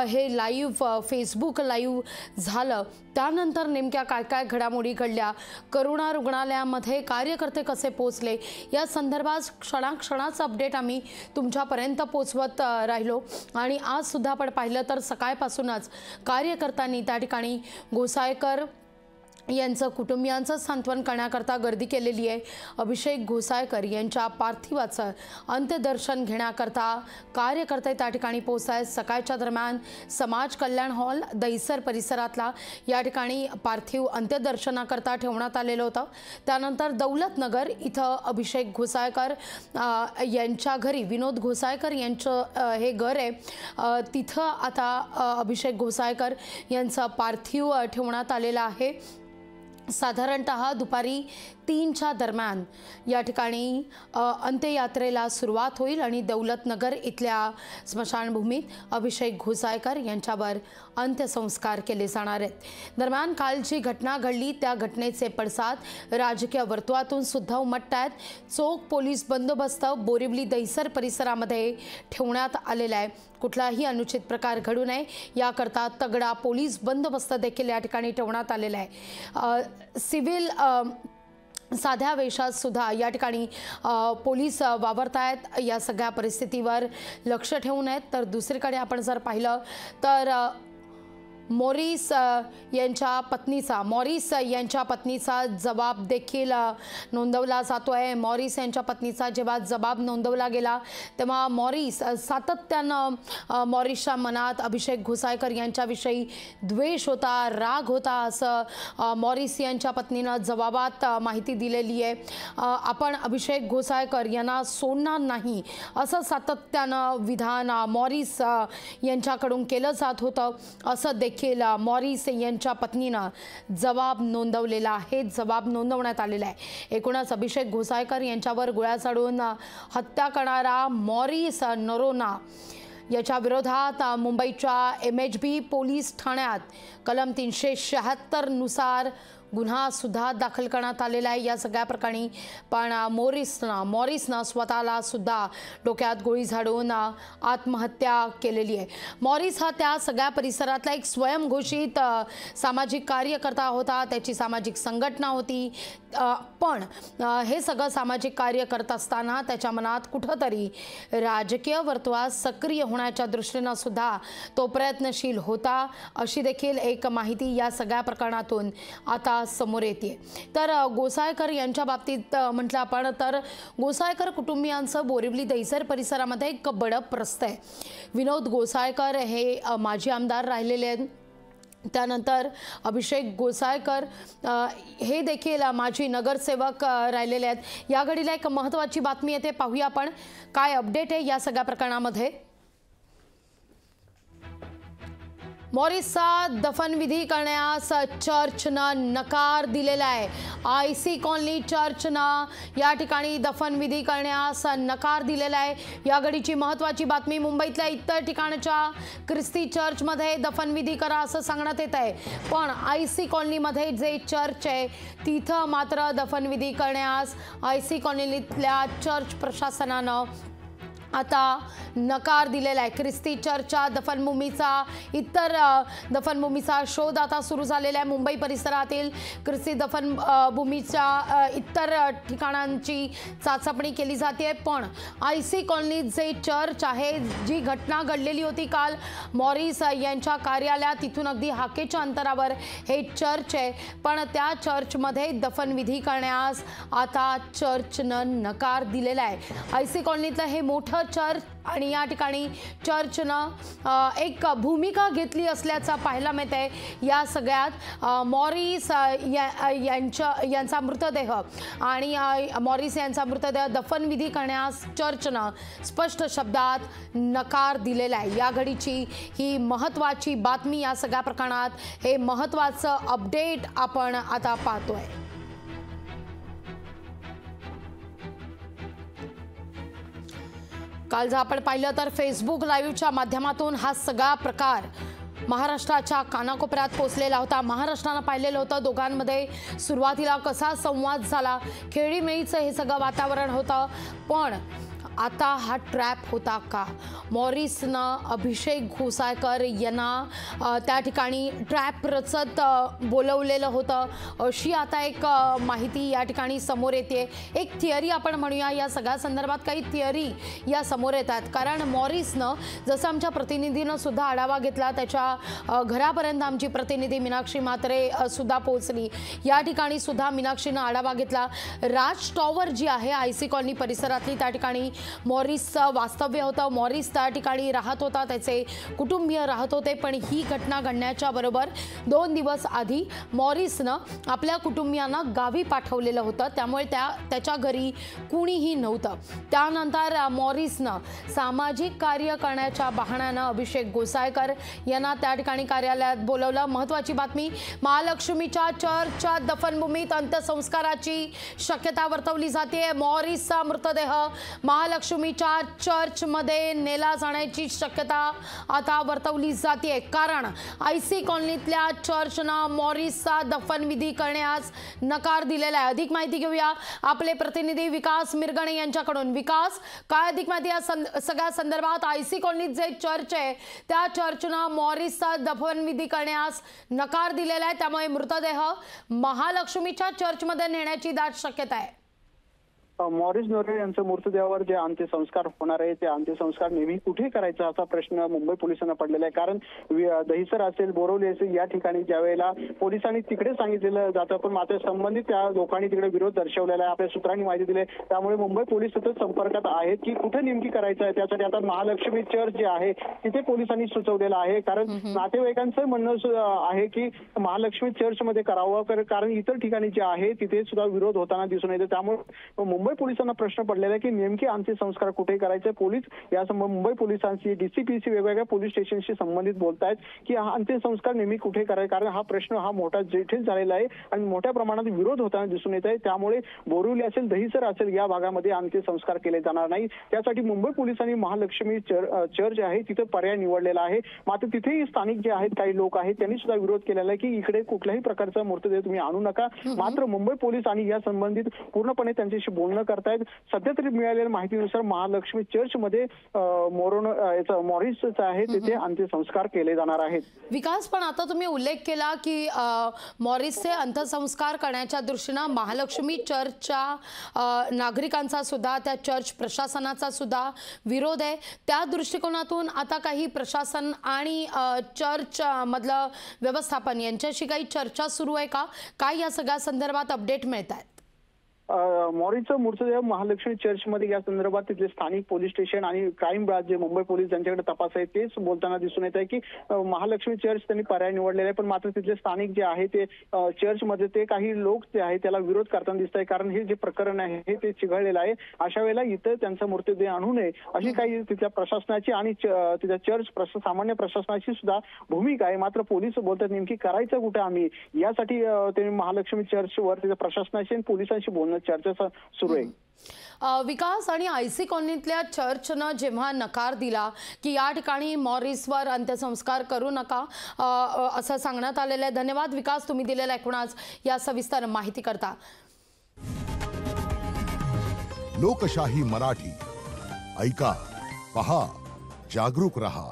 हे live Facebook live झालं त्यानंतर नेमक्या काय काय घडामोडी घडल्या, करुणा रुग्णालयामध्ये कार्यकर्ते कसे पोहोचले, या संदर्भात क्षणाक्षणाचं अपडेट आम्ही तुमच्यापर्यंत पोहोचवत राहिलो। आणि आज सुद्धा आपण पाहिलं तर सकाळपासूनच कार्यकर्त्यांनी त्या ठिकाणी घोसाळकर यांचं कुटुंबियांचं सांत्वन करण्याकरता गर्दी केलेली आहे। अभिषेक घोसाळकर यांच्या पार्थिवाचं अंत्यदर्शन घेण्याकरता कार्यकर्ते त्या ठिकाणी पोहोचले। सकाळच्या दरम्यान समाज कल्याण हॉल दहिसर परिसरातला या ठिकाणी पार्थिव अंत्यदर्शनाकरता ठेवण्यात आलेलं होतं। त्यानंतर दौलतनगर इथं अभिषेक घोसाळकर यांच्या घरी, विनोद घोसाळकर यांचं हे घर आहे, तिथं आता अभिषेक घोसाळकर यांचं पार्थिव ठेवण्यात आलेलं आहे। साधारणतः दुपारी 3च्या दरम्यान या ठिकाणी अंत्ययात्रेला सुरुवात होईल आणि दौलतनगर इथल्या स्मशानभूमीत अभिषेक घोसाळकर यांच्यावर अंत्यसंस्कार केले जाणार आहेत। दरम्यान काल जी घटना घडली त्या घटनेचे पडसाद राजकीय वर्तुळातून सुद्धा उमटत आहेत। चोख पोलीस बंदोबस्त बोरिवली दहिसर परिसरामध्ये ठेवण्यात आलेला आहे। कुठलाही अनुचित प्रकार घडू नये याकरता तगडा पोलीस बंदोबस्त देखील या ठिकाणी ठेवण्यात आलेला आहे। सिव्हिल साध्या वेशात सुद्धा या ठिकाणी पोलीस वावरत आहेत या सगळ्या परिस्थितीवर लक्ष ठेवून आहेत। तर दुसरीकडे आपण जर पाहिलं तर मॉरिस यांच्या पत्नीचा जबाब देखील नोंदवला जातोय। मॉरिस यांच्या पत्नीचा जेव्हा जबाब नोंदवला गेला तेव्हा मॉरिस सातत्यानं मॉरिसच्या मनात अभिषेक घोसाळकर यांच्याविषयी द्वेष होता, राग होता, असं मॉरिस यांच्या पत्नीनं जबाबात माहिती दिलेली आहे। आपण अभिषेक घोसाळकर यांना सोडणार नाही असं सातत्यानं विधान मॉरिस यांच्याकडून केलं जात होतं, असं देखील मॉरिस यांच्या पत्नीनं जबाब नोंदवलेला आहे, जबाब नोंदवण्यात आलेला आहे। एकूणच अभिषेक घोसाळकर यांच्यावर गोळ्या झाडून हत्या करणारा मॉरिस नरोना याच्या विरोधात मुंबईच्या MHB पोलीस ठाण्यात कलम 376 नुसार गुन्हा सुद्धा दाखल करण्यात आलेला आहे या सगळ्या प्रकरणी। पण मॉरिसनं स्वतःला सुद्धा डोक्यात गोळी झाडून आत्महत्या केलेली आहे। मॉरिस हा त्या सगळ्या परिसरातला एक स्वयंघोषित सामाजिक कार्यकर्ता होता, त्याची सामाजिक संघटना होती, पण हे सगळं सामाजिक कार्य करत असताना त्याच्या मनात कुठंतरी राजकीय वर्तुळात सक्रिय होण्याच्या दृष्टीनं सुद्धा तो प्रयत्नशील होता, अशी देखील एक माहिती या सगळ्या प्रकरणातून आता समोर येते। तर घोसाळकर यांच्या बाबतीत म्हटलं आपण तर घोसाळकर कुटुंबियांचं बोरिवली दहिसर परिसरामध्ये एक बडप रस्ते आहे। विनोद घोसाळकर हे माजी आमदार राहिलेले आहेत, त्यानंतर अभिषेक घोसाळकर हे देखील माजी नगरसेवक राहिलेले आहेत। या घडीला एक महत्त्वाची बातमी येते, पाहूया आपण काय अपडेट आहे या सगळ्या प्रकरणामध्ये। मॉरिसचा दफनविधी करण्यास चर्चनं नकार दिलेला आहे। IC कॉलनी चर्चनं या ठिकाणी दफनविधी करण्यास नकार दिलेला आहे। या घडीची महत्त्वाची बातमी, मुंबईतल्या इतर ठिकाणच्या ख्रिस्ती चर्चमध्ये दफनविधी करा असं सांगण्यात येत आहे, पण IC कॉलनीमध्ये जे चर्च आहे तिथं मात्र दफनविधी करण्यास IC कॉलनीतल्या चर्च प्रशासनानं आता नकार दिलेला आहे। ख्रिस्ती चर्चच्या दफनभूमीचा शोध आता सुरू झालेला आहे। मुंबई परिसरातील ख्रिस्ती दफनभूमीच्या इतर ठिकाणांची चाचपणी केली जाते, पण IC कॉलनीत जे चर्च आहे, जी घटना घडलेली होती काल मॉरिस यांच्या कार्यालयात, तिथून अगदी हाकेच्या अंतरावर हे चर्च आहे, पण त्या चर्चमध्ये दफनविधी करण्यास आता चर्चनं नकार दिलेला आहे। IC कॉलनीतलं हे मोठं चर्च आणि या ठिकाणी चर्चनं एक भूमिका घेतली असल्याचा पाहायला मिळत आहे। या सगळ्यात मॉरिस यांचा मृतदेह आणि मॉरिस यांचा मृतदेह दफनविधी करण्यास चर्चनं स्पष्ट शब्दात नकार दिलेला आहे। या घडीची ही महत्त्वाची बातमी या सगळ्या प्रकरणात, हे महत्त्वाचं अपडेट आपण आता पाहतोय। काल जर आपण पाहिलं तर फेसबुक लाईव्हच्या माध्यमातून हा सगळा प्रकार महाराष्ट्राच्या कानाकोपऱ्यात पोहोचलेला होता। महाराष्ट्रानं पाहिलेलं होतं दोघांमध्ये सुरुवातीला कसा संवाद झाला, खेळीमेळीचं हे सगळं वातावरण होतं, पण आता हा ट्रॅप होता का? मॉरिसनं अभिषेक घोसाळकर यांना त्या ठिकाणी ट्रॅप रचत बोलवलेलं होतं, अशी आता एक माहिती या ठिकाणी समोर येते। एक थिअरी आपण म्हणूया, या सगळ्या संदर्भात काही थिअरी या समोर येतात। कारण मॉरिसनं जसं आमच्या प्रतिनिधीनं सुद्धा आढावा घेतला, त्याच्या घरापर्यंत आमची प्रतिनिधी मीनाक्षी म्हात्रे सुद्धा पोहोचली। या ठिकाणी सुद्धा मीनाक्षीनं आढावा घेतला। राज टॉवर जी आहे आयसी कॉलनी परिसरातली, त्या ठिकाणी मॉरिसचं वास्तव्य होतं। मॉरिस त्या ठिकाणी राहत होता, त्याचे कुटुंबीय राहत होते। पण ही घटना घडण्याच्या बरोबर 2 दिवस आधी मॉरिसनं आपल्या कुटुंबियांना गावी पाठवलेलं होतं, त्यामुळे त्याच्या घरी कुणीही नव्हतं। त्यानंतर मॉरिसनं सामाजिक कार्य करण्याच्या बहाण्यानं अभिषेक घोसाळकर यांना त्या ठिकाणी कार्यालयात बोलवलं। महत्त्वाची बातमी, महालक्ष्मीच्या चर्चच्या दफनभूमीत अंत्यसंस्काराची शक्यता वर्तवली जाते। मॉरिसचा मृतदेह महालक्ष्मीच्या चर्चमध्ये नेला जाण्याची शक्यता आता वर्तवली जाते, कारण आयसी कॉलनीतल्या चर्चनं मॉरिसचा दफनविधी करण्यास नकार दिलेला आहे। अधिक माहिती घेऊया आपले प्रतिनिधी विकास मिरगणे यांच्याकडून। विकास, काय अधिक माहिती या सगळ्या संदर्भात? आयसी कॉलनीत जे चर्च आहे त्या चर्चनं मॉरिसचा दफनविधी करण्यास नकार दिलेला आहे, त्यामुळे मृतदेह महालक्ष्मीच्या चर्चमध्ये नेण्याची दाट शक्यता आहे। मॉरिस नोरे यांच्या मृतदेहावर जे अंत्यसंस्कार होणार आहे, ते अंत्यसंस्कार नेहमी कुठे करायचा असा प्रश्न मुंबई पोलिसांना पडलेला आहे। कारण दहिसर असेल, बोरवली असेल, या ठिकाणी ज्या वेळेला पोलिसांनी तिकडे सांगितलेलं जातं, पण मात्र संबंधित त्या लोकांनी तिकडे विरोध दर्शवलेला आहे, आपल्या सूत्रांनी माहिती दिली। त्यामुळे मुंबई पोलीस सतत संपर्कात आहेत की कुठे नेमकी करायचं आहे। त्यासाठी आता महालक्ष्मी चर्च जे आहे तिथे पोलिसांनी सुचवलेलं आहे, कारण नातेवाईकांचं म्हणणं आहे की महालक्ष्मी चर्चमध्ये करावं, कारण इतर ठिकाणी जे आहे तिथे सुद्धा विरोध होताना दिसून येतो। त्यामुळे मुंबई पोलिसांना प्रश्न पडलेला आहे की नेमके अंत्यसंस्कार कुठे करायचे। पोलीस या मुंबई पोलिसांशी, डीसीपीसी, वेगवेगळ्या पोलीस स्टेशनशी संबंधित बोलतायत की हा अंत्यसंस्कार नेहमी कुठे करायचा, कारण हा प्रश्न हा मोठा जटिल झालेला आहे आणि मोठ्या प्रमाणात विरोध होताना दिसून येत आहे। त्यामुळे बोरिवली असेल, दहिसर असेल, या भागामध्ये अंत्यसंस्कार केले जाणार नाही। त्यासाठी मुंबई पोलिसांनी महालक्ष्मी चर्च आहे तिथे पर्याय निवडलेला आहे। मात्र तिथेही स्थानिक जे आहेत काही लोक आहेत त्यांनी सुद्धा विरोध केलेला आहे की इकडे कुठल्याही प्रकारचा मृतदेह तुम्ही आणू नका। मात्र मुंबई पोलीस आणि या संबंधित पूर्णपणे त्यांच्याशी बोलणं करतायत। सध्या तरी मिळालेल्या माहितीनुसार महालक्ष्मी चर्चमध्ये मॉरिसचं आहे तिथे अंत्यसंस्कार केले जाणार आहेत। विकास, पण आता तुम्ही उल्लेख केला की मॉरिसचे अंत्यसंस्कार करण्याच्या दृष्टीने महालक्ष्मी चर्चच्या नागरिकांचा सुद्धा, त्या चर्च प्रशासनाचा सुद्धा विरोध आहे। त्या दृष्टिकोनातून आता काही प्रशासन आणि चर्च मधलं व्यवस्थापन यांच्याशी काही चर्चा सुरू आहे का? काय या सगळ्या संदर्भात अपडेट मिळतात? मॉरिसचा मृतदेह महालक्ष्मी चर्चमध्ये या संदर्भात तिथले स्थानिक पोलीस स्टेशन आणि क्राईम ब्रांच जे मुंबई पोलीस ज्यांच्याकडे तपास आहे तेच बोलताना दिसून येत आहे की महालक्ष्मी चर्च त्यांनी पर्याय निवडलेला आहे, पण मात्र तिथले स्थानिक जे आहे ते चर्चमध्ये ते काही लोक जे आहे त्याला विरोध करताना दिसत आहे, कारण हे जे प्रकरण आहे ते चिघळलेलं आहे। अशा वेळेला इथं त्यांचा मृतदेह आणू नये अशी काही तिथल्या प्रशासनाची आणि तिथल्या चर्च सामान्य प्रशासनाची सुद्धा भूमिका आहे। मात्र पोलीस बोलतात नेमकी करायचं कुठे आम्ही, यासाठी ते महालक्ष्मी चर्चवर तिथल्या प्रशासनाशी आणि पोलिसांशी बोलणं चर्चा सुरू आहे। विकास, आणि आयसी कॉलनीतल्या चर्चनं जेव्हा नकार दिला की या ठिकाणी मॉरिसवर अंत्यसंस्कार करू नका असं सांगण्यात आलेलं आहे। धन्यवाद विकास, तुम्ही दिलेल्या एकूणच या सविस्तर माहिती करता। लोकशाही मराठी ऐका, पहा, जागरूक रहा।